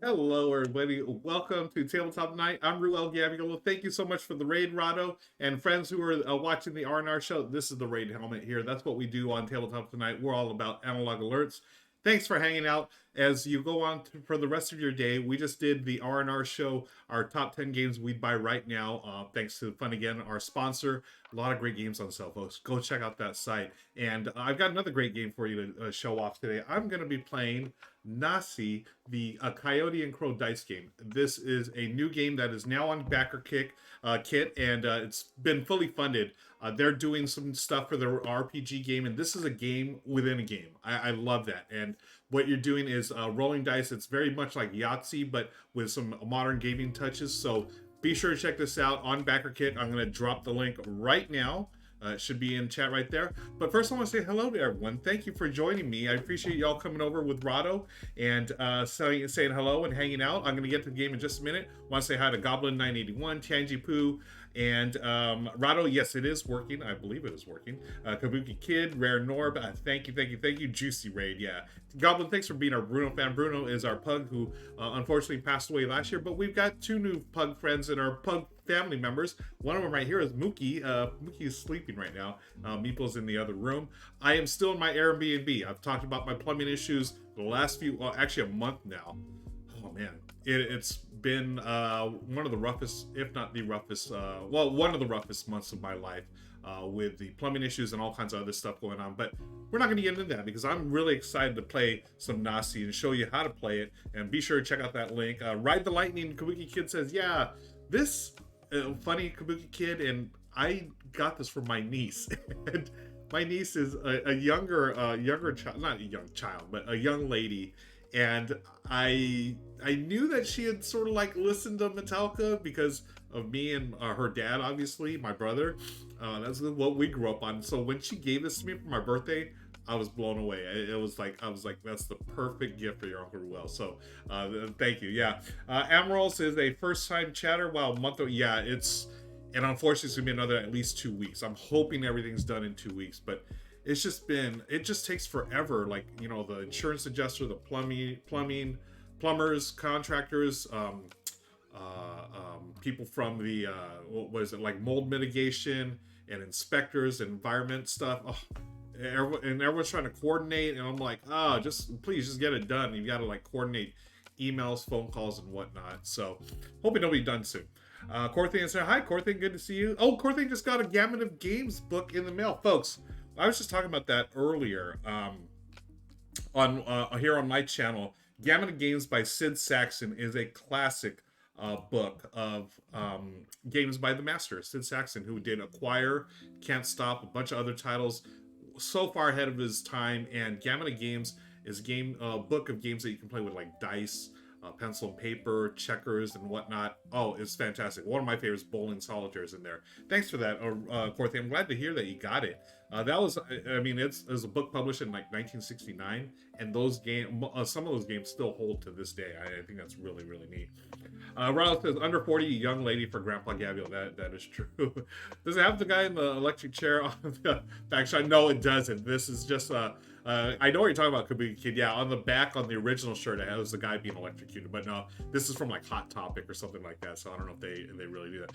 Hello, everybody. Welcome to Tabletop Night. I'm Ruel Gaviolo. Thank you so much for the raid, Rahdo, and friends who are watching the R&R Show. This is the raid helmet here. That's what we do on Tabletop Tonight. We're all about analog alerts. thanks for hanging out. As you go on for the rest of your day, we just did the R&R Show, our top 10 games we'd buy right now. Thanks to Fun Again, our sponsor. A lot of great games on sale, folks. Go check out that site. And I've got another great game for you to show off today. I'm going to be playing Naasii, the Coyote and Crow dice game. This is a new game that is now on Backer Kit, and it's been fully funded. They're doing some stuff for their RPG game, and this is a game within a game. I love that. And what you're doing is rolling dice. It's very much like Yahtzee, but with some modern gaming touches. So be sure to check this out on Backer Kit. I'm going to drop the link right now. It should be in chat right there. But first, I want to say hello to everyone. Thank you for joining me. I appreciate y'all coming over with Rahdo and saying hello and hanging out. I'm going to get to the game in just a minute. I want to say hi to Goblin981, Tangy Poo, and Rahdo. Yes, it is working. I believe it is working. Kabuki Kid, Rare Norb. Thank you. Juicy Raid. Yeah. Goblin, thanks for being our Bruno fan. Bruno is our pug who unfortunately passed away last year, but we've got two new pug friends in our pug family members. One of them right here is Mookie. Mookie is sleeping right now. Meeple's in the other room. I am still in my Airbnb. I've talked about my plumbing issues the last few, well, actually a month now. Oh man, it's been one of the roughest, if not the roughest, one of the roughest months of my life. With the plumbing issues and all kinds of other stuff going on, but we're not going to get into that because I'm really excited to play some Naasii and show you how to play it. And be sure to check out that link. Ride the Lightning. Kabuki Kid says, "Yeah, this funny Kabuki Kid, and I got this from my niece." And my niece is a younger child, not a young child, but a young lady. And I knew that she had sort of like listened to Metallica because of me and her dad, obviously, my brother. That's what we grew up on. So when she gave this to me for my birthday, I was blown away. I was like, that's the perfect gift for your Uncle Ruel. So thank you. Yeah. Amaral says a first-time chatter. Wow, month of, yeah, and unfortunately it's gonna be another at least 2 weeks. I'm hoping everything's done in 2 weeks, but it just takes forever. Like, you know, the insurance adjuster, the plumbers, contractors, people from the what is it, like mold mitigation and inspectors and environment stuff. Oh, everyone's trying to coordinate, and I'm like, please just get it done. You got to like coordinate emails, phone calls, and whatnot. So hoping it'll be done soon. Corthan said, "Hi, Corthan, good to see you." Oh, Corthan just got a Gamut of Games book in the mail, folks. I was just talking about that earlier on here on my channel. Gamut of Games by Sid Saxon is a classic book of games by the master, Sid Saxon, who did Acquire, Can't Stop, a bunch of other titles, so far ahead of his time. And Gamut of Games is a book of games that you can play with like dice, pencil and paper, checkers, and whatnot. Oh, it's fantastic. One of my favorites, Bowling Solitaire, is in there. Thanks for that, Corthy. I'm glad to hear that you got it. That was, I mean, it was a book published in like 1969, and those some of those games still hold to this day. I think that's really, really neat. Riley says, under 40, young lady for Grandpa Gabriel. That is true. Does it have the guy in the electric chair on the back shot? No, it doesn't. This is just I know what you're talking about, Kabuki Kid. Yeah, on the back, on the original shirt, it has the guy being electrocuted. But no, this is from like Hot Topic or something like that. So I don't know if they really do that.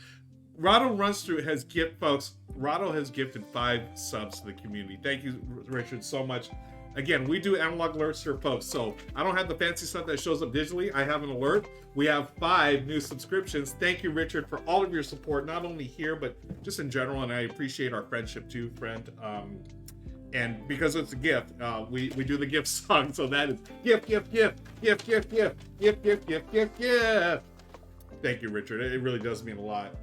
Rahdo Runthrough has folks. Rahdo has gifted 5 subs to the community. Thank you, Richard, so much. Again, we do analog alerts for folks, so I don't have the fancy stuff that shows up digitally. I have an alert. We have 5 new subscriptions. Thank you, Richard, for all of your support, not only here, but just in general, and I appreciate our friendship too, friend. And because it's a gift, we do the gift song, so that is gift. Thank you, Richard. It really does mean a lot.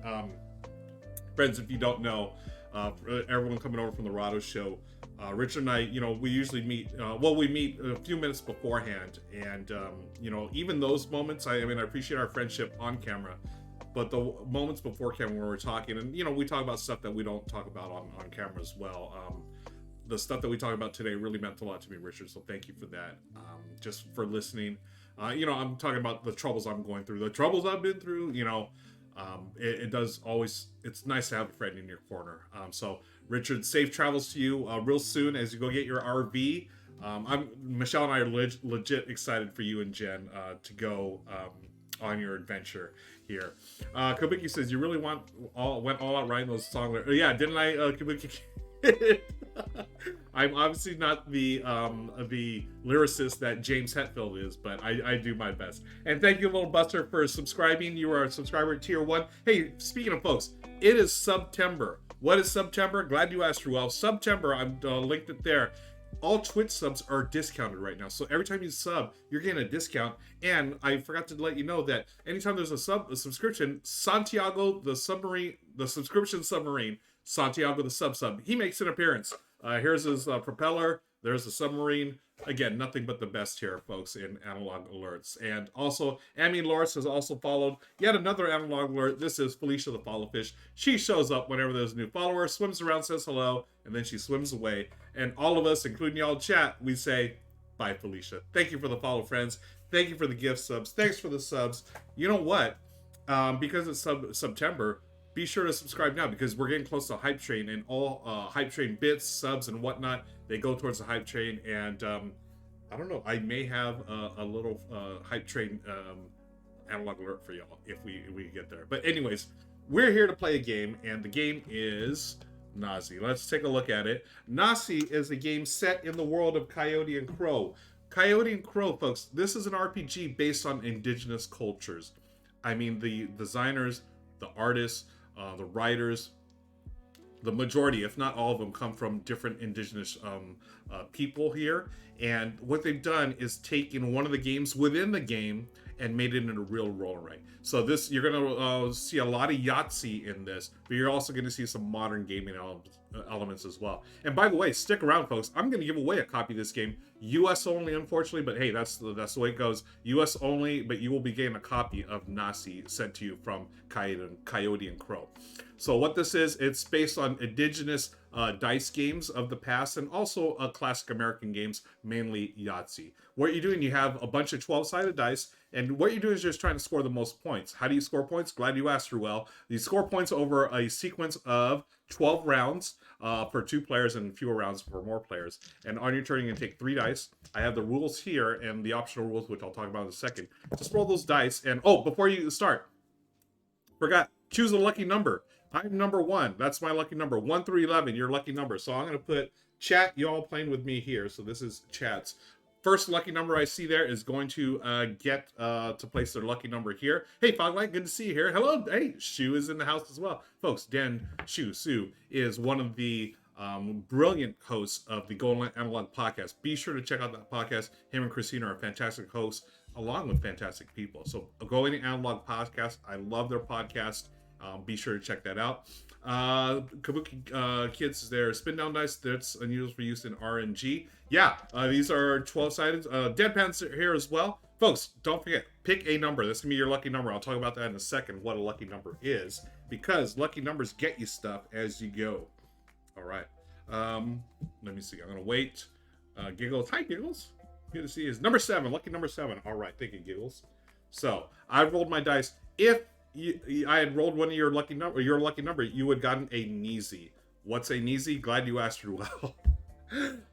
Friends, if you don't know, everyone coming over from the Rahdo Show, Richard and I, we usually meet, we meet a few minutes beforehand. And, even those moments, I appreciate our friendship on camera, but the moments before camera where we're talking, and, we talk about stuff that we don't talk about on camera as well. The stuff that we talk about today really meant a lot to me, Richard. So thank you for that. Just for listening. I'm talking about the troubles I'm going through, the troubles I've been through, it does always, it's nice to have a friend in your corner. So Richard, safe travels to you real soon as you go get your RV. Michelle and I are legit excited for you and Jen to go on your adventure here. Kabuki says, you really went all out writing those songs. Yeah, didn't I, Kabuki? I'm obviously not the lyricist that James Hetfield is, but I do my best. And thank you, Little Buster, for subscribing. You are a subscriber at tier 1. Hey, speaking of folks, it is September. What is September? Glad you asked, Ruel. September, I've linked it there. All Twitch subs are discounted right now. So every time you sub, you're getting a discount. And I forgot to let you know that anytime there's a subscription, Santiago the submarine, the subscription submarine, Santiago the sub, he makes an appearance. Here's his propeller. There's the submarine. Again, nothing but the best here, folks, in analog alerts. And also, Amy Loris has also followed yet another analog alert. This is Felicia the Followfish. She shows up whenever there's a new follower, swims around, says hello, and then she swims away. And all of us, including y'all in chat, we say, bye, Felicia. Thank you for the follow, friends. Thank you for the gift subs. Thanks for the subs. You know what? Because it's September, be sure to subscribe now, because we're getting close to Hype Train, and all Hype Train bits, subs, and whatnot, they go towards the Hype Train. And I don't know, I may have a little Hype Train analog alert for y'all if we get there. But anyways, we're here to play a game, and the game is Naasii. Let's take a look at it. Naasii is a game set in the world of Coyote and Crow. Coyote and Crow, folks, this is an RPG based on indigenous cultures. I mean, the designers, the artists, the writers, the majority, if not all of them, come from different indigenous people here. And what they've done is taken one of the games within the game and made it into a real roll-and-write. So this, you're gonna see a lot of Yahtzee in this, but you're also gonna see some modern gaming elements as well. And by the way, stick around, folks. I'm gonna give away a copy of this game, US only, unfortunately, but hey, that's the way it goes. US only, but you will be getting a copy of Naasii sent to you from Coyote and Crow. So what this is, it's based on indigenous dice games of the past, and also classic American games, mainly Yahtzee. What you're doing, you have a bunch of 12-sided dice, and what you're doing is just trying to score the most points. How do you score points? Glad you asked, Ruel. You score points over a sequence of 12 rounds for 2 players, and fewer rounds for more players. And on your turn, you're gonna take 3 dice. I have the rules here and the optional rules, which I'll talk about in a second. Just roll those dice, and oh, before you start, forgot, choose a lucky number. I'm number 1. That's my lucky number. 1 through 11, your lucky number. So I'm going to put chat, y'all playing with me here. So this is chat's first lucky number I see there is going to get to place their lucky number here. Hey, Foglight, good to see you here. Hello. Hey, Shu is in the house as well. Folks, Dan Shu is one of the brilliant hosts of the Golden Analog podcast. Be sure to check out that podcast. Him and Christina are fantastic hosts, along with fantastic people. So Golden Analog podcast, I love their podcast. Be sure to check that out. Kabuki Kids is there. Spin down dice, that's unusual for use in RNG. Yeah, these are 12-sided. Deadpan's here as well. Folks, don't forget, pick a number. This can be your lucky number. I'll talk about that in a second, what a lucky number is, because lucky numbers get you stuff as you go. All right. Let me see. I'm going to wait. Giggles. Hi, Giggles. Good to see you. Number 7. Lucky number 7. All right. Thank you, Giggles. So, I rolled my dice. If I had rolled one of your lucky number, you would have gotten a Naasii. What's a Naasii? Glad you asked, Ruel.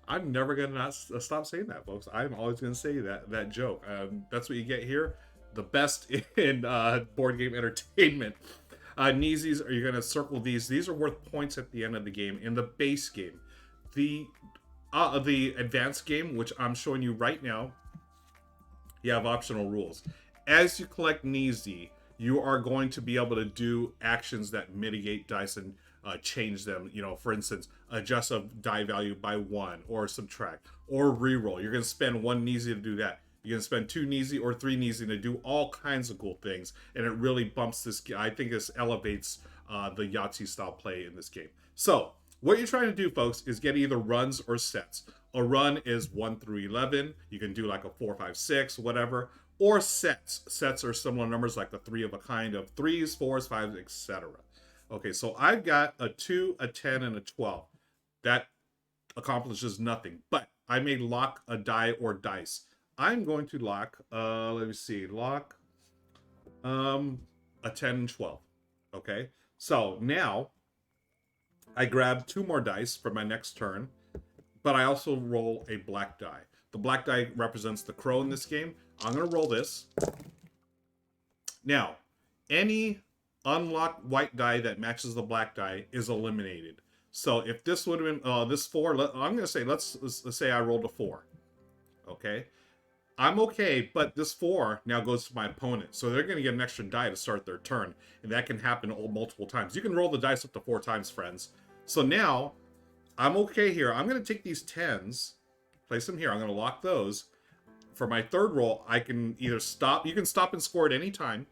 I'm never gonna not stop saying that, folks. I'm always gonna say that joke. That's what you get here. The best in board game entertainment. Naasiis, are you gonna circle these? These are worth points at the end of the game. In the base game, the advanced game, which I'm showing you right now, you have optional rules. As you collect Naasii, you are going to be able to do actions that mitigate dice and change them. You know, for instance, adjust a die value by 1, or subtract, or reroll. You're going to spend 1 Naasii to do that. You're going to spend 2 Naasii or 3 Naasii to do all kinds of cool things. And it really bumps this, I think this elevates the Yahtzee style play in this game. So what you're trying to do, folks, is get either runs or sets. A run is 1 through 11. You can do like a 4, 5, 6, whatever. Or sets. Sets are similar numbers, like the 3 of a kind of 3s, 4s, 5s, etc. Okay, so I've got a 2, a 10, and a 12. That accomplishes nothing, but I may lock a die or dice. I'm going to lock, let me see, lock a 10 and 12. Okay, so now I grab 2 more dice for my next turn, but I also roll a black die. The black die represents the crow in this game. I'm going to roll this. Now, any unlocked white die that matches the black die is eliminated. So if this would have been this 4, I'm going to say, let's say I rolled a 4. Okay. I'm okay, but this 4 now goes to my opponent. So they're going to get an extra die to start their turn. And that can happen multiple times. You can roll the dice up to 4 times, friends. So now, I'm okay here. I'm going to take these 10s, place them here. I'm going to lock those. For my third roll, I can either stop. You can stop and score at any time.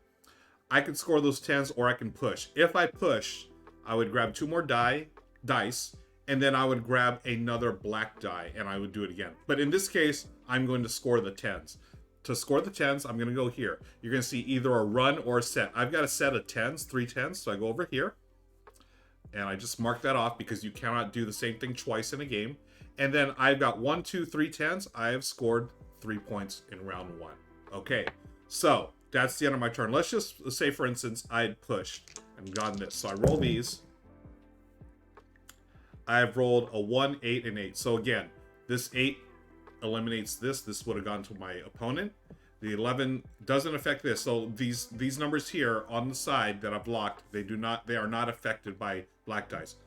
I can score those 10s, or I can push. If I push, I would grab 2 more dice, and then I would grab another black die, and I would do it again. But in this case, I'm going to score the 10s. To score the 10s, I'm going to go here. You're going to see either a run or a set. I've got a set of 10s, 3 10s, so I go over here. And I just mark that off because you cannot do the same thing twice in a game. And then I've got 1, 2, 3 10s. I have scored 3 points in round 1. Okay, so that's the end of my turn. Let's just say, for instance, I had pushed and gotten this. So I roll these. I've rolled a 1, 8, and 8. So again, this 8 eliminates this. This would have gone to my opponent. The 11 doesn't affect this. So these numbers here on the side that I've blocked, they are not affected by black dice.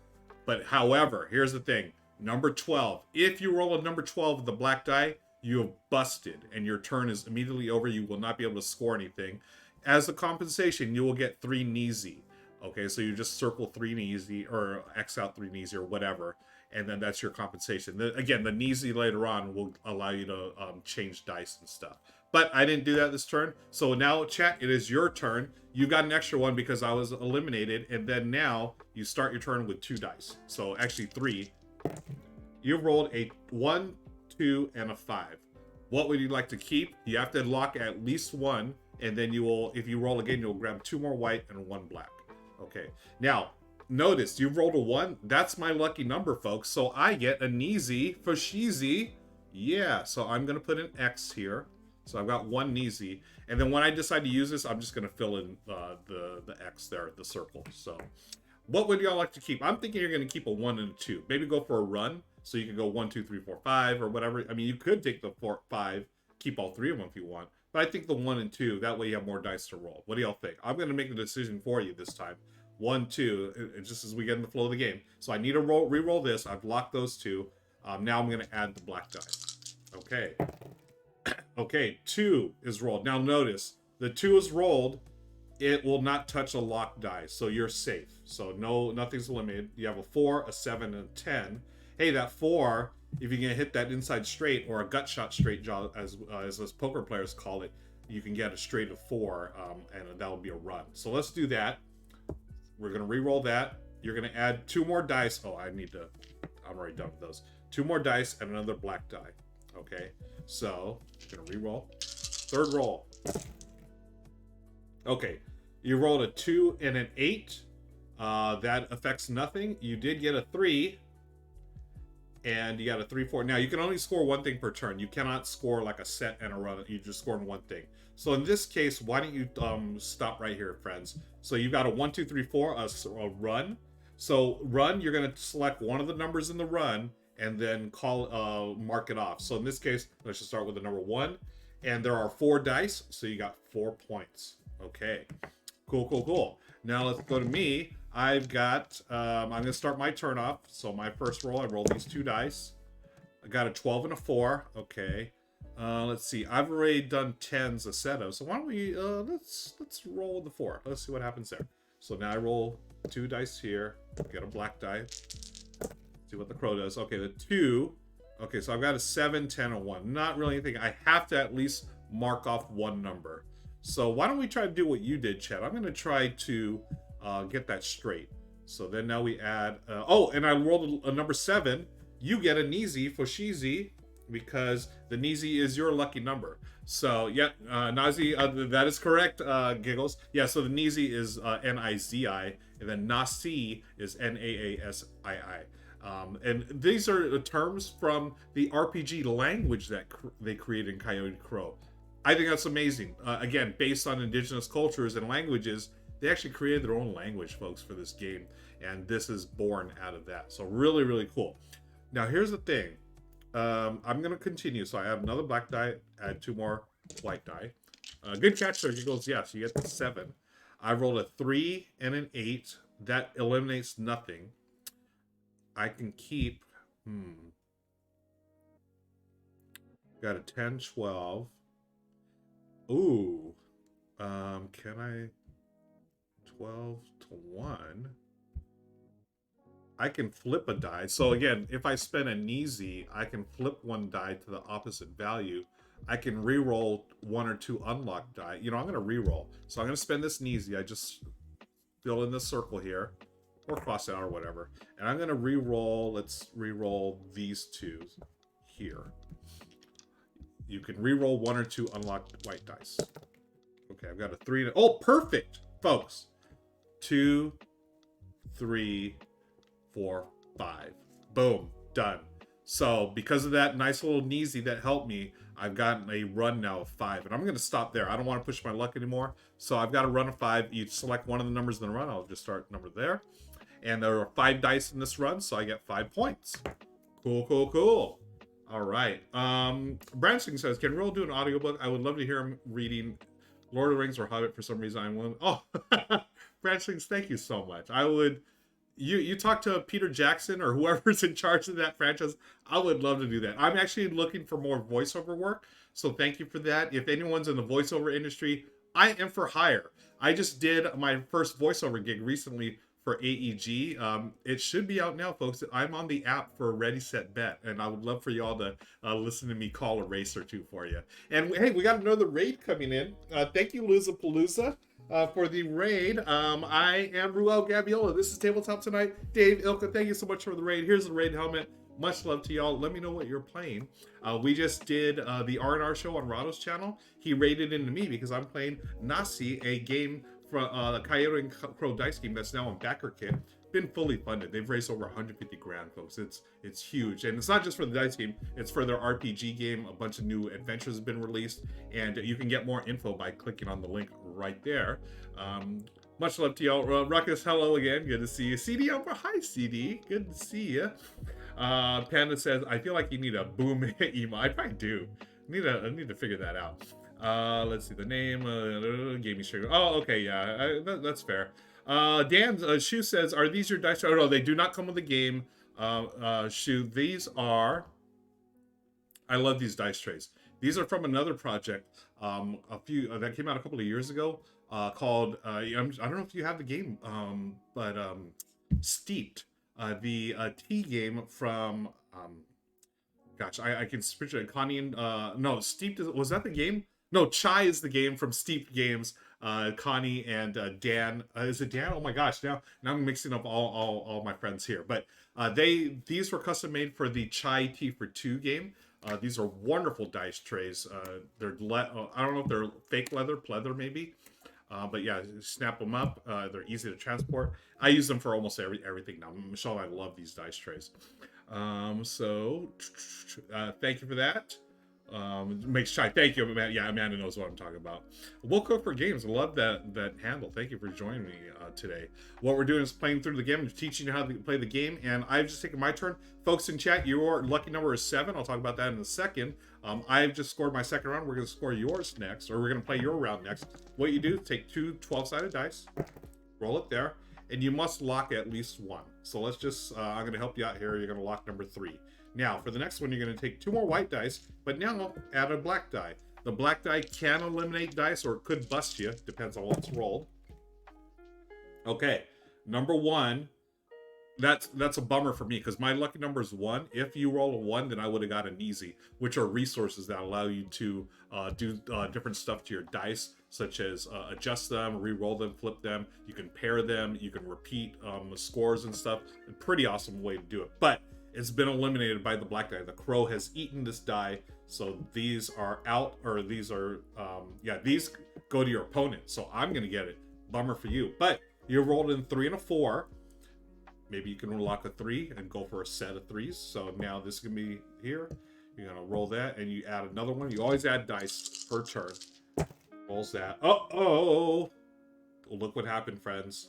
But however, here's the thing. Number 12. If you roll a number 12 with the black die, you have busted and your turn is immediately over. You will not be able to score anything. As a compensation, you will get 3 Naasii. Okay, so you just circle 3 Naasii or X out 3 Naasii or whatever, and then that's your compensation. Again, the Naasii later on will allow you to change dice and stuff. But I didn't do that this turn. So now, chat, it is your turn. You got an extra one because I was eliminated, and then now you start your turn with 2 dice. So actually 3. You rolled a 1, 2, and a 5. What would you like to keep? You have to lock at least 1, and then you will, if you roll again, you'll grab 2 more white and 1 black. Okay. Now, notice you rolled a 1. That's my lucky number, folks. So I get a Naasii for Sheezy. Yeah. So I'm going to put an X here. So I've got 1 Naasii. And then when I decide to use this, I'm just going to fill in the X there, the circle. So what would y'all like to keep? I'm thinking you're going to keep a 1 and a 2. Maybe go for a run. So you can go 1, 2, 3, 4, 5 or whatever. I mean, you could take the 4, 5, keep all 3 of them if you want. But I think the 1 and 2, that way you have more dice to roll. What do y'all think? I'm going to make the decision for you this time. 1, 2, just as we get in the flow of the game. So I need to re-roll this. I've locked those 2. Now I'm going to add the black die. Okay. Okay, 2 is rolled. Now notice, the 2 is rolled. It will not touch a locked die, so you're safe. So nothing's eliminated. You have a 4, a 7, and a 10. Hey, that 4, if you can hit that inside straight or a gut shot straight jaw, as those poker players call it, you can get a straight of 4, and that will be a run. So let's do that. We're going to re-roll that. You're going to add 2 more dice. Oh, I'm already done with those. 2 more dice and another black die. Okay, so I'm going to re-roll. Third roll. Okay, you rolled a 2 and an 8. That affects nothing. You did get a 3. And you got a 3, 4. Now, you can only score 1 thing per turn. You cannot score like a set and a run. You just score in 1 thing. So in this case, why don't you stop right here, friends? So you've got a 1, 2, 3, 4, a run. So run, you're going to select one of the numbers in the run and then mark it off. So in this case, let's just start with the number 1. And there are 4 dice, so you got 4 points. Okay, cool. Now let's go to me. I've got, I'm going to start my turn off. So my first roll, I rolled these 2 dice. I got a 12 and a 4. Okay. Let's see. I've already done 10s a set of. So why don't we, let's roll the 4. Let's see what happens there. So now I roll 2 dice here. Get a black die. See what the crow does. Okay, the 2. Okay, so I've got a 7, 10, and 1. Not really anything. I have to at least mark off 1 number. So why don't we try to do what you did, Chad? I'm going to try to get that straight. So then now we add, and I rolled a number 7. You get a Naasii for Sheezy because the Naasii is your lucky number. So yeah, Naasii, that is correct, Giggles. Yeah, so the Naasii is N-I-Z-I, and then Naasii is N-A-A-S-I-I. And these are terms from the RPG language that they created in Coyote Crow. I think that's amazing. Again, based on indigenous cultures and languages, they actually created their own language, folks, for this game. And this is born out of that. So really, really cool. Now, here's the thing. I'm going to continue. So I have another black die, add 2 more white die. Good catch there. He goes, yes, you get the 7. I rolled a 3 and an 8. That eliminates nothing. I can keep, got a 10, 12. Ooh, can I, 12 to 1? I can flip a die. So again, if I spend a Naasii, I can flip one die to the opposite value. I can re-roll 1 or 2 unlocked die. You know, I'm going to re-roll. So I'm going to spend this Naasii. I just fill in this circle here, or cross it out or whatever. And I'm going to re-roll. Let's re-roll these 2 here. You can re-roll 1 or 2 unlocked white dice. Okay, I've got a 3. Oh, perfect, folks. 2, 3, 4, 5. Boom, done. So because of that nice little Naasii that helped me, I've gotten a run now of 5. And I'm going to stop there. I don't want to push my luck anymore. So I've got a run of 5. You select one of the numbers in the run. I'll just start number there. And there are 5 dice in this run, so I get 5 points. Cool, cool, cool. All right. Branching says, can Ruel do an audiobook? I would love to hear him reading Lord of the Rings or Hobbit for some reason. I'm willing. Oh, Branchings, thank you so much. I would... You talk to Peter Jackson or whoever's in charge of that franchise. I would love to do that. I'm actually looking for more voiceover work, so thank you for that. If anyone's in the voiceover industry, I am for hire. I just did my first voiceover gig recently for AEG. It should be out now, folks. I'm on the app for Ready, Set, Bet, and I would love for y'all to listen to me call a race or two for you. And hey, we got another raid coming in. Thank you, Luzapalooza. For the raid. I am Ruel Gabiola. This is Tabletop Tonight. Dave, Ilka, thank you so much for the raid. Here's the raid helmet. Much love to y'all. Let me know what you're playing. We just did the R&R Show on Rahdo's channel. He raided into me because I'm playing Naasii, a game from the Coyote and Crow dice game that's now on backer kit. Been fully funded. They've raised over 150 grand, folks. It's huge, and it's not just for the dice game. It's for their RPG game. A bunch of new adventures have been released, and you can get more info by clicking on the link right there. Much love to y'all. Ruckus, hello again. Good to see you. CD over. Hi, CD. Good to see you. Panda says, I feel like you need a boom emo. I probably do. I need to figure that out. Let's see the name. Gaming stream. Oh, okay, yeah, that's fair. Dan Shu says, are these your dice? Oh no, they do not come with the game. Shu, these are. I love these dice trays. These are from another project. A few that came out a couple of years ago. Called I don't know if you have the game, but Steeped, the tea game from gosh, I can picture it. Connie and no, Steeped was that the game? No, Chai is the game from Steeped Games. Connie and Dan. Is it Dan? Oh my gosh! Now I'm mixing up all my friends here. But these were custom made for the Chai Tea for 2 game. These are wonderful dice trays. They're I don't know if they're fake leather, pleather maybe. But yeah, snap them up. They're easy to transport. I use them for almost everything now. Michelle and I love these dice trays. So thank you for that. Makes shy. Thank you, Amanda. Yeah, Amanda knows what I'm talking about. We'll Cook for Games. Love that handle. Thank you for joining me today. What we're doing is playing through the game and teaching you how to play the game. And I've just taken my turn. Folks in chat, your lucky number is 7. I'll talk about that in a second. I've just scored my second round. We're going to score yours next, or we're going to play your round next. What you do is take 2 12-sided dice, roll it there, and you must lock at least 1. So let's just, I'm going to help you out here. You're going to lock number 3. Now, for the next one, you're going to take 2 more white dice, but now add a black die. The black die can eliminate dice, or it could bust you. Depends on what's rolled. Okay, number 1. That's a bummer for me, because my lucky number is 1. If you roll a 1, then I would have got an Naasii, which are resources that allow you to do different stuff to your dice, such as adjust them, re-roll them, flip them. You can pair them. You can repeat the scores and stuff. A pretty awesome way to do it. But it's been eliminated by the black die. The crow has eaten this die, so these are out, or these are, these go to your opponent. So I'm going to get it. Bummer for you. But you rolled in 3 and a 4. Maybe you can unlock a 3 and go for a set of 3s. So now this is going to be here. You're going to roll that, and you add another one. You always add dice per turn. Rolls that. Uh-oh! Look what happened, friends.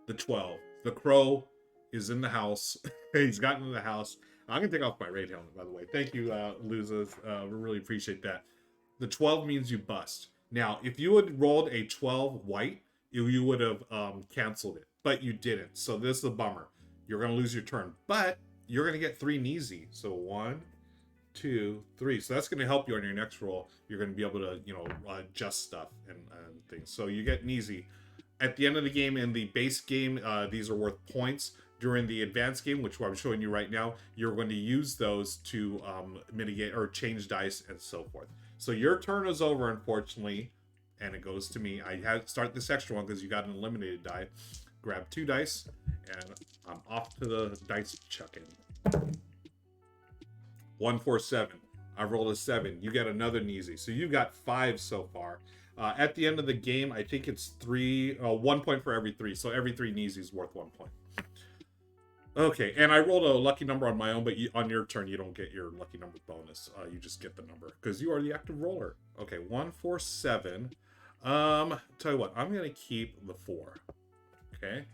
The 12. The crow is in the house. He's gotten in the house. I'm going to take off my raid helmet, by the way. Thank you, Luzas. We really appreciate that. The 12 means you bust. Now, if you had rolled a 12 white, you would have canceled it. but you didn't. So this is a bummer. You're going to lose your turn, but you're going to get 3 Naasii. So 1, 2, 3. So that's going to help you on your next roll. You're going to be able to, you know, adjust stuff and things. So you get Naasii. At the end of the game, in the base game, these are worth points. During the advanced game, which I'm showing you right now, you're going to use those to mitigate or change dice and so forth. So your turn is over, unfortunately, and it goes to me. I had to start this extra one because you got an eliminated die. Grab 2 dice, and I'm off to the dice chucking. 1, 4, 7. I rolled a 7. You get another Naasii. So you got 5 so far. At the end of the game, I think it's 1 point for every 3. So every 3 Naasii is worth 1 point. Okay, and I rolled a lucky number on my own, but on your turn, you don't get your lucky number bonus. You just get the number, because you are the active roller. Okay, 1, 4, 7. Tell you what, I'm going to keep the 4. Okay.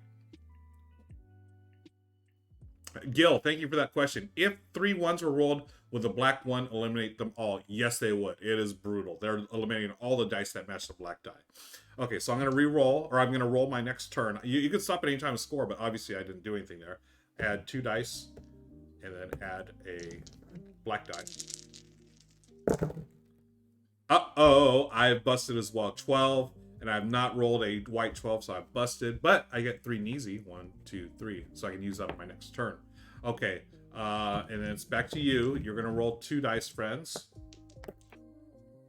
Gil, thank you for that question. If 3 1s were rolled, would the black 1 eliminate them all? Yes, they would. It is brutal. They're eliminating all the dice that match the black die. Okay, so I'm going to re-roll, or I'm going to roll my next turn. You can stop at any time to score, but obviously I didn't do anything there. Add 2 dice, and then add a black die. Uh-oh, I've busted as well. 12, and I've not rolled a white 12, so I've busted. But I get 3 Naasii. 1, 2, 3. So I can use that on my next turn. Okay, and then it's back to you. You're going to roll 2 dice, friends.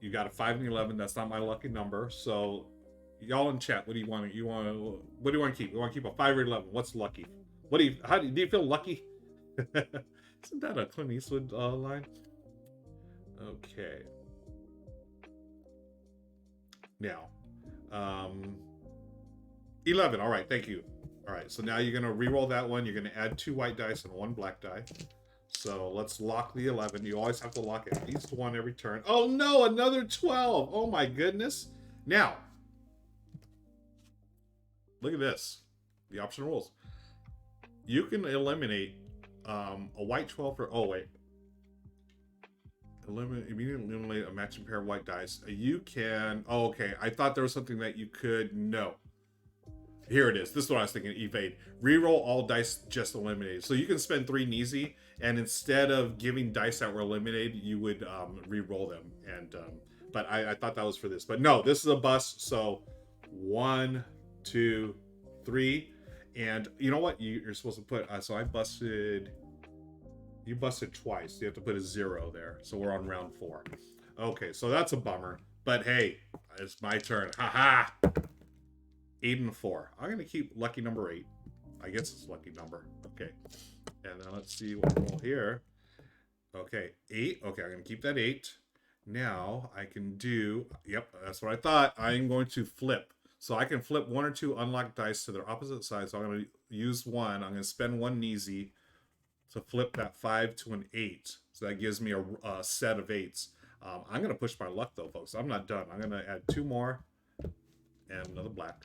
You got a 5 and 11. That's not my lucky number. So, y'all in chat, what do you want? What do you want to keep? You want to keep a 5 or 11? What's lucky? Do you feel lucky? Isn't that a Clint Eastwood line? Okay. Now, 11. All right, thank you. All right, so now you're going to re-roll that one. You're going to add 2 white dice and 1 black die. So let's lock the 11. You always have to lock at least 1 every turn. Oh no, another 12. Oh my goodness. Now, look at this. The optional rules. You can eliminate a white 12 for... Oh, wait. Immediately eliminate a matching pair of white dice. You can... Oh, okay. I thought there was something that you could... No. Here it is. This is what I was thinking. Evade. Reroll all dice just eliminated. So you can spend 3 Naasii, and instead of giving dice that were eliminated, you would re-roll them. And but I thought that was for this. But no, this is a bust. So 1, 2, 3. And you know what? You're supposed to put... so I busted... You busted twice. You have to put a 0 there. So we're on round 4. Okay, so that's a bummer. But hey, it's my turn. Haha! 8 and 4. I'm going to keep lucky number 8. I guess it's lucky number. Okay. And then let's see what we roll here. Okay, 8. Okay, I'm going to keep that 8. Now I can do... Yep, that's what I thought. I'm going to flip. So I can flip 1 or 2 unlocked dice to their opposite side. So I'm going to use 1. I'm going to spend 1 Naasii to flip that 5 to an 8. So that gives me a set of 8s. I'm going to push my luck though, folks. I'm not done. I'm going to add 2 more and another black.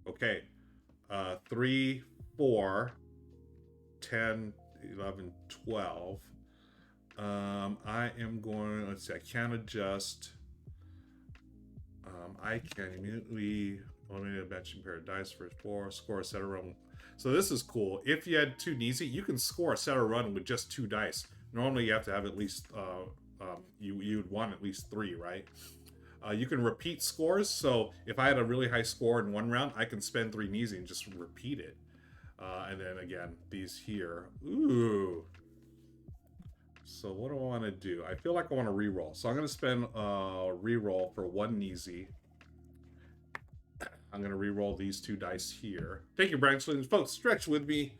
Okay. 3, 4, 10, 11, 12. I am going... Let's see. I can't adjust... I can immediately eliminate a matching pair of dice for 4, score a set of run. So this is cool. If you had 2 Naasii, you can score a set of run with just 2 dice. Normally you have to have at least, you'd want at least 3, right? You can repeat scores. So if I had a really high score in 1 round, I can spend 3 Naasii and just repeat it. And then again, these here. Ooh. So what do I want to do? I feel like I want to re-roll. So I'm going to spend re-roll for 1 Naasii. I'm going to re-roll these 2 dice here. Thank you, Brian. Folks, stretch with me.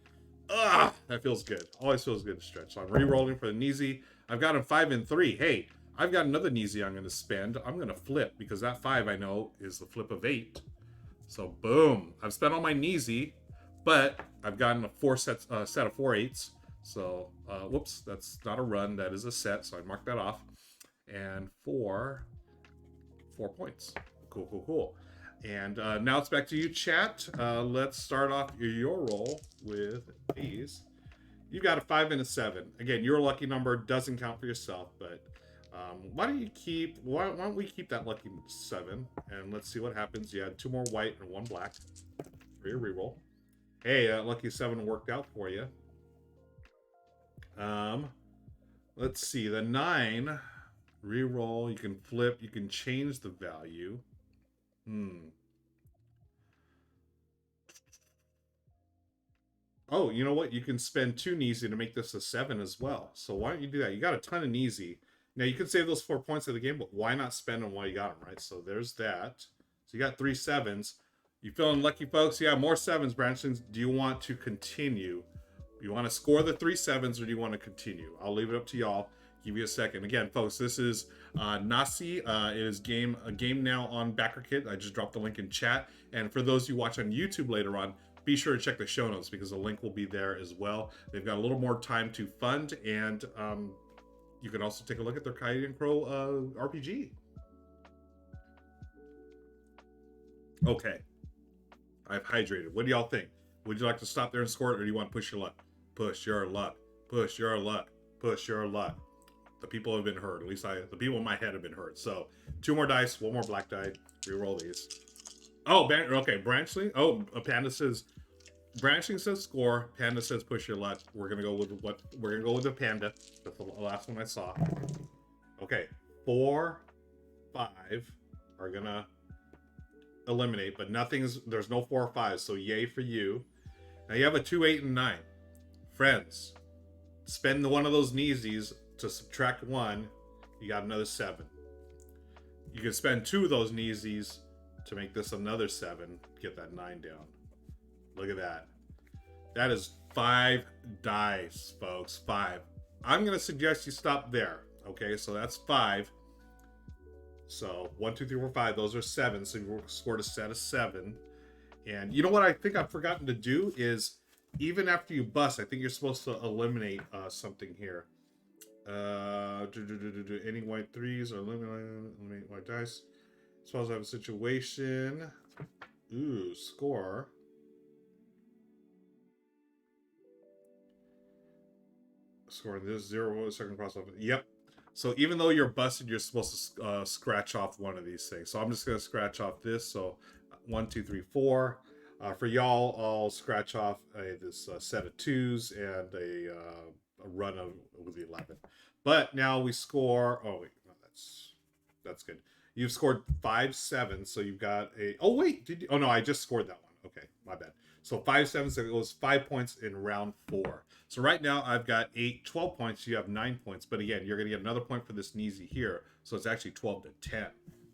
Ah, that feels good. Always feels good to stretch. So I'm re-rolling for the Naasii. I've got a 5 and 3. Hey, I've got another Naasii I'm going to spend. I'm going to flip because that 5 I know is the flip of 8. So boom. I've spent all my Naasii, but I've gotten a set of 4 8s. So, whoops, that's not a run. That is a set. So I marked that off. And 4 points. Cool, cool, cool. And now it's back to you, chat. Let's start off your roll with these. You got a 5 and a 7. Again, your lucky number doesn't count for yourself, but Why don't we keep that lucky 7 and let's see what happens. You had 2 more white and 1 black for your reroll. Hey, that lucky 7 worked out for you. Let's see, the 9 reroll. You can flip. You can change the value. Oh, you know what? You can spend 2 Naasii to make this a 7 as well. So why don't you do that? You got a ton of Naasii. Now, you could save those 4 points of the game, but why not spend them while you got them, right? So there's that. So you got 3 7s. You feeling lucky, folks? Yeah, more 7s, Branchlings. Do you want to continue? You want to score the 3 7s or do you want to continue? I'll leave it up to y'all. Give you a second. Again, folks, this is Naasii. It is a game now on BackerKit. I just dropped the link in chat. And for those you watch on YouTube later on, be sure to check the show notes because the link will be there as well. They've got a little more time to fund, and you can also take a look at their Coyote and Crow RPG. Okay. I've hydrated. What do y'all think? Would you like to stop there and score it, or do you want to push your luck? Push your luck. Push your luck. Push your luck. The people have been hurt. At least the people in my head have been hurt. So 2 more dice, 1 more black die. Reroll these. Oh, okay. Branchling. Oh, Panda says. Branchling says score. Panda says push your luck. We're gonna go with the Panda. That's the last one I saw. Okay, 4, 5 are gonna eliminate, but there's no 4 or 5. So yay for you. Now you have a 2, 8, and 9. Friends, spend one of those Naasiis to subtract 1. You got another 7. You can spend 2 of those Naasiis to make this another 7. Get that 9 down. Look at that. That is 5 dice, folks. 5. I'm going to suggest you stop there. Okay, so that's 5. So 1, 2, 3, 4, 5. Those are 7. So you scored a set of 7. And you know what I think I've forgotten to do is, even after you bust, I think you're supposed to eliminate something here. Any white 3s or eliminate white dice. Suppose I have a situation. Ooh, score. Scoring this 0 second cross off. Yep. So even though you're busted, you're supposed to scratch off one of these things. So I'm just going to scratch off this. So 1, 2, 3, 4. For y'all, I'll scratch off this set of 2s and a run with the 11. But now we score. Oh wait, no, that's good. You've scored 5 7s, so you've got a. Oh wait, did you? Oh no, I just scored that one. Okay, my bad. So 5 7s, so it goes 5 points in round 4. So right now I've got 12 points. You have 9 points, but again, you're gonna get another point for this Naasii here. So it's actually 12 to 10.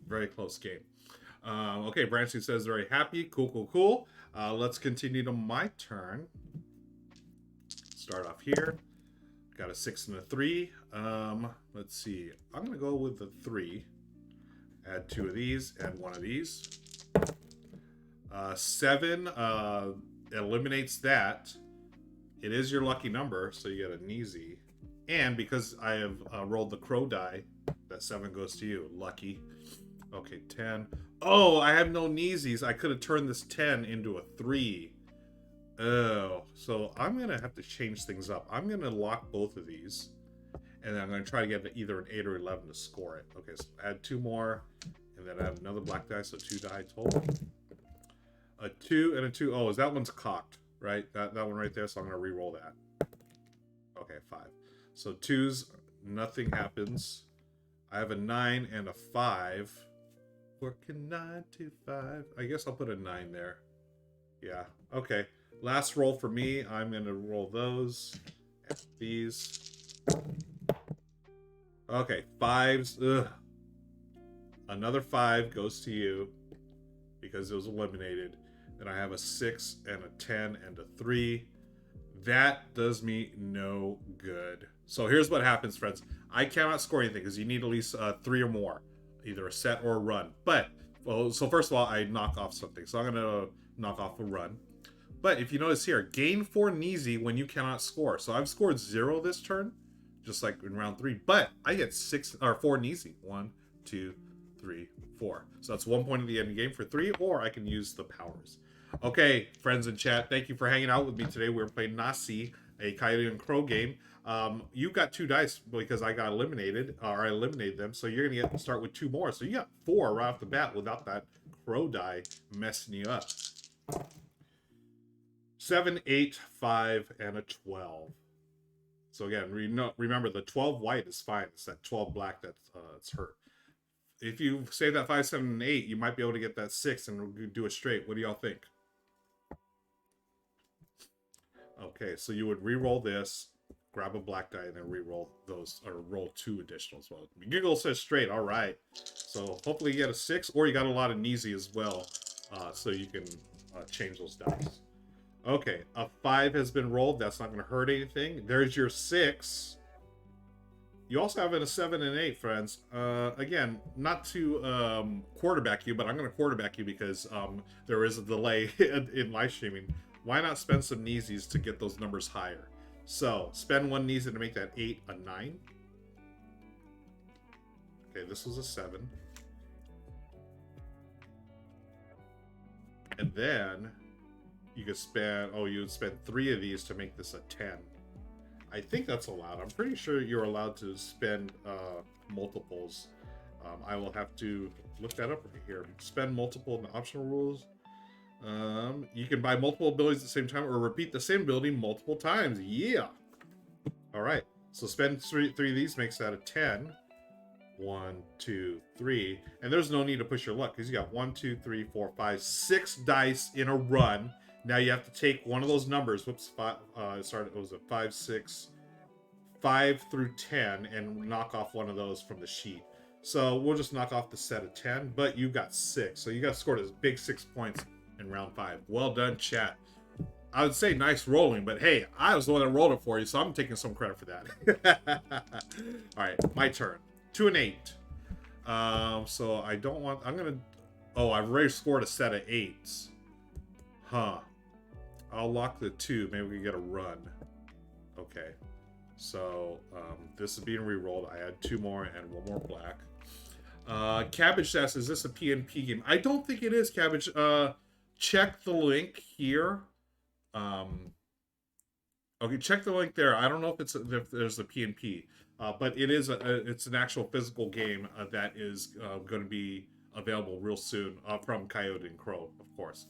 Very close game. Okay, Branching says very happy. Cool. Let's continue to my turn. Start off here. Got a 6 and a 3. Let's see. I'm gonna go with the 3. Add 2 of these. Add 1 of these. 7 eliminates that. It is your lucky number, so you get a Naasii. And because I have rolled the crow die, that 7 goes to you. Lucky. Okay, 10. Oh, I have no Naasiis. I could have turned this 10 into a 3. Oh, so I'm going to have to change things up. I'm going to lock both of these. And then I'm going to try to get either an 8 or 11 to score it. Okay, so add 2 more. And then add another black die, so 2 die total. A 2 and a 2. Oh, that one's cocked, right? That one right there, so I'm going to re-roll that. Okay, 5. So 2s, nothing happens. I have a 9 and a 5. Working 9 to 5. I guess I'll put a 9 there. Yeah, okay. Last roll for me. I'm going to roll those. And these. Okay, 5s. Ugh. Another 5 goes to you because it was eliminated. Then I have a 6 and a 10 and a 3. That does me no good. So here's what happens, friends. I cannot score anything because you need at least 3 or more. Either a set or a run. But, well, so first of all, I knock off something. So I'm going to knock off a run. But if you notice here, gain 4 Naasii when you cannot score. So I've scored 0 this turn, just like in round 3. But I get 4 Naasii. 1, 2, 3, 4. So that's 1 point at the end of the game for 3, or I can use the powers. Okay, friends in chat, thank you for hanging out with me today. We're playing Naasii. a Coyote and Crow game. You got 2 dice because I got eliminated, or I eliminated them. So you're gonna start with 2 more. So you got 4 right off the bat without that crow die messing you up. 7, 8, 5, and a 12. So again, remember the 12 white is fine. It's that 12 black that's it's hurt. If you save that 5, 7, and 8, you might be able to get that 6 and do it straight. What do y'all think? Okay, so you would re-roll this, grab a black die, and then re-roll those, or roll 2 additional as well. Giggle says straight, all right. So hopefully you get a 6, or you got a lot of Naasii as well, so you can change those dice. Okay, a 5 has been rolled. That's not going to hurt anything. There's your 6. You also have a 7 and 8, friends. Again, not to quarterback you, but I'm going to quarterback you because there is a delay in live streaming. Why not spend some Naasiis to get those numbers higher? So, spend 1 Naasii to make that 8 a 9. Okay, this was a 7. And then you could spend, you would spend 3 of these to make this a 10. I think that's allowed. I'm pretty sure you're allowed to spend multiples. I will have to look that up right here. Spend multiple in the optional rules. You can buy multiple abilities at the same time or repeat the same ability multiple times. Yeah. All right. So spend 3 of these makes that a 10. 1, 2, 3. And there's no need to push your luck because you got 1, 2, 3, 4, 5, 6 dice in a run. Now you have to take one of those numbers. Whoops. It was a 5, 6, 5 through 10 and knock off one of those from the sheet. So we'll just knock off the set of 10, but you got 6. So you got scored as big 6 points in round 5. Well done, chat. I would say nice rolling, but hey, I was the one that rolled it for you, so I'm taking some credit for that. All right, my turn. 2 and 8. So I don't want. I'm gonna. Oh, I've already scored a set of 8s. Huh. I'll lock the 2. Maybe we can get a run. Okay. So this is being re-rolled. I had 2 more and 1 more black. Cabbage says, "Is this a PNP game?" I don't think it is, Cabbage. Check the link here. Okay, check the link there. I don't know if there's a PNP, but it is it's an actual physical game that is going to be available real soon from Coyote and Crow, of course.